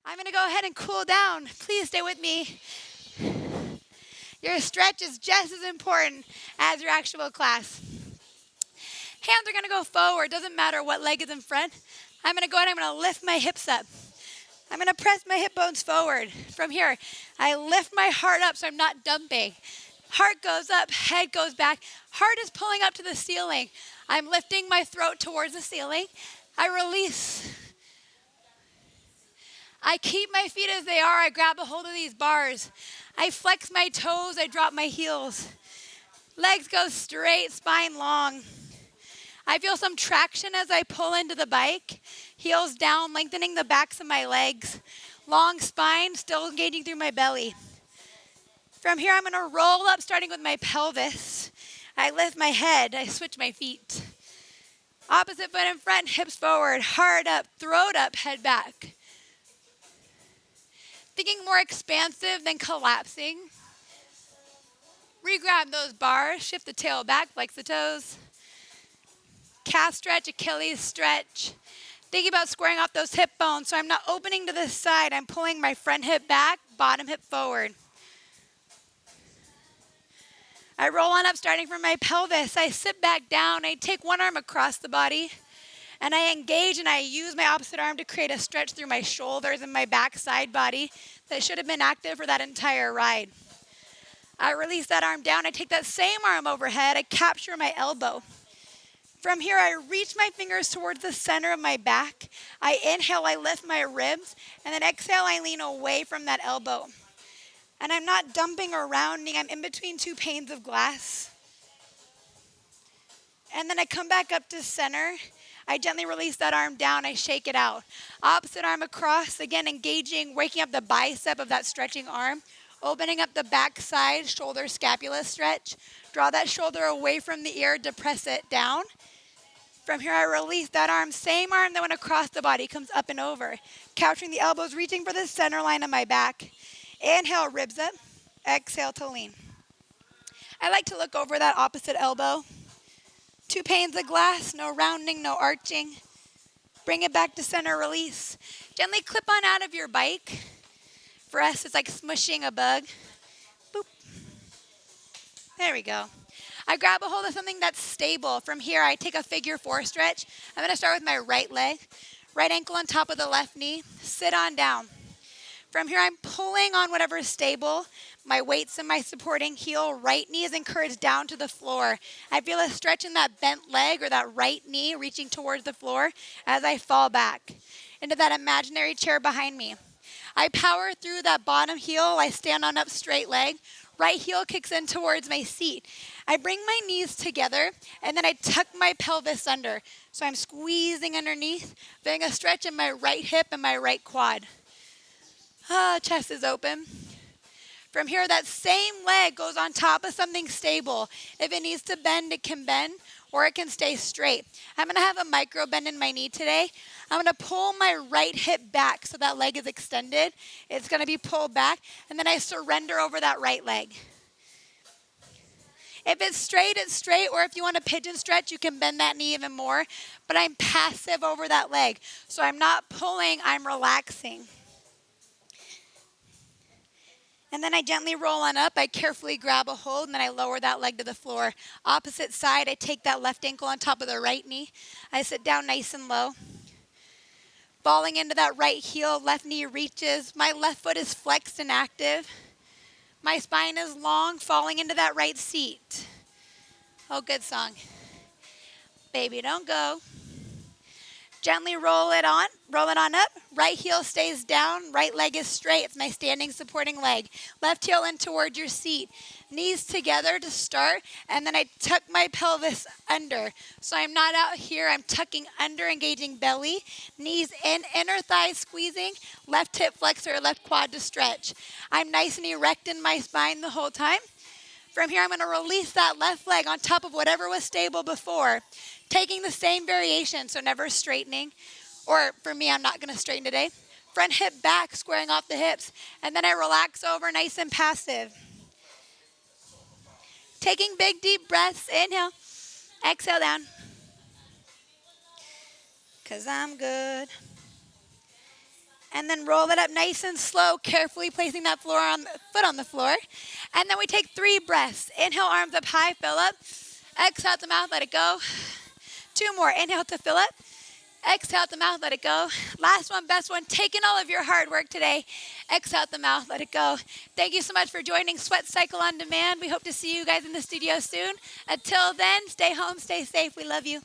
I'm going to go ahead and cool down. Please stay with me. Your stretch is just as important as your actual class. Hands are going to go forward. Doesn't matter what leg is in front. I'm going to go ahead and I'm going to lift my hips up. I'm going to press my hip bones forward. From here, I lift my heart up so I'm not dumping. Heart goes up, head goes back. Heart is pulling up to the ceiling. I'm lifting my throat towards the ceiling. I release. I keep my feet as they are. I grab a hold of these bars. I flex my toes. I drop my heels. Legs go straight, spine long. I feel some traction as I pull into the bike. Heels down, lengthening the backs of my legs. Long spine, still engaging through my belly. From here, I'm going to roll up, starting with my pelvis. I lift my head. I switch my feet. Opposite foot in front, hips forward, heart up, throat up, head back. Thinking more expansive than collapsing. Regrab those bars, shift the tail back, flex the toes. Calf stretch, Achilles stretch. Thinking about squaring off those hip bones so I'm not opening to the side. I'm pulling my front hip back, bottom hip forward. I roll on up starting from my pelvis. I sit back down. I take one arm across the body. And I engage and I use my opposite arm to create a stretch through my shoulders and my back side body that should have been active for that entire ride. I release that arm down. I take that same arm overhead. I capture my elbow. From here, I reach my fingers towards the center of my back. I inhale, I lift my ribs. And then exhale, I lean away from that elbow. And I'm not dumping or rounding. I'm in between two panes of glass. And then I come back up to center. I gently release that arm down. I shake it out. Opposite arm across. Again, engaging, waking up the bicep of that stretching arm. Opening up the back side, shoulder scapula stretch. Draw that shoulder away from the ear, depress it down. From here, I release that arm. Same arm that went across the body comes up and over. Capturing the elbows, reaching for the center line of my back. Inhale, ribs up. Exhale to lean. I like to look over that opposite elbow. Two panes of glass, no rounding, no arching. Bring it back to center, release. Gently clip on out of your bike. For us, it's like smushing a bug. Boop. There we go. I grab a hold of something that's stable. From here, I take a figure 4 stretch. I'm going to start with my right leg. Right ankle on top of the left knee. Sit on down. From here, I'm pulling on whatever is stable. My weights and my supporting heel. Right knee is encouraged down to the floor. I feel a stretch in that bent leg or that right knee reaching towards the floor as I fall back into that imaginary chair behind me. I power through that bottom heel. I stand on up straight leg. Right heel kicks in towards my seat. I bring my knees together, and then I tuck my pelvis under. So I'm squeezing underneath, feeling a stretch in my right hip and my right quad. Chest is open. From here, that same leg goes on top of something stable. If it needs to bend, it can bend, or it can stay straight. I'm going to have a micro bend in my knee today. I'm going to pull my right hip back so that leg is extended. It's going to be pulled back, and then I surrender over that right leg. If it's straight, or if you want a pigeon stretch, you can bend that knee even more, but I'm passive over that leg. So I'm not pulling, I'm relaxing. And then I gently roll on up. I carefully grab a hold, and then I lower that leg to the floor. Opposite side, I take that left ankle on top of the right knee. I sit down nice and low. Falling into that right heel, left knee reaches. My left foot is flexed and active. My spine is long, falling into that right seat. Oh, good song. Baby, don't go. Gently roll it on up. Right heel stays down, right leg is straight. It's my standing supporting leg. Left heel in toward your seat. Knees together to start, and then I tuck my pelvis under. So I'm not out here, I'm tucking under, engaging belly. Knees in, inner thighs squeezing. Left hip flexor, left quad to stretch. I'm nice and erect in my spine the whole time. From here, I'm going to release that left leg on top of whatever was stable before. Taking the same variation, so never straightening. Or for me, I'm not going to straighten today. Front hip back, squaring off the hips. And then I relax over, nice and passive. Taking big, deep breaths. Inhale. Exhale down. 'Cause I'm good. And then roll it up nice and slow, carefully placing that foot on the floor. And then we take 3 breaths. Inhale, arms up high, fill up. Exhale out the mouth, let it go. 2 more. Inhale to fill up. Exhale out the mouth, let it go. Last one, best one. Taking all of your hard work today. Exhale out the mouth, let it go. Thank you so much for joining Sweat Cycle on Demand. We hope to see you guys in the studio soon. Until then, stay home, stay safe. We love you.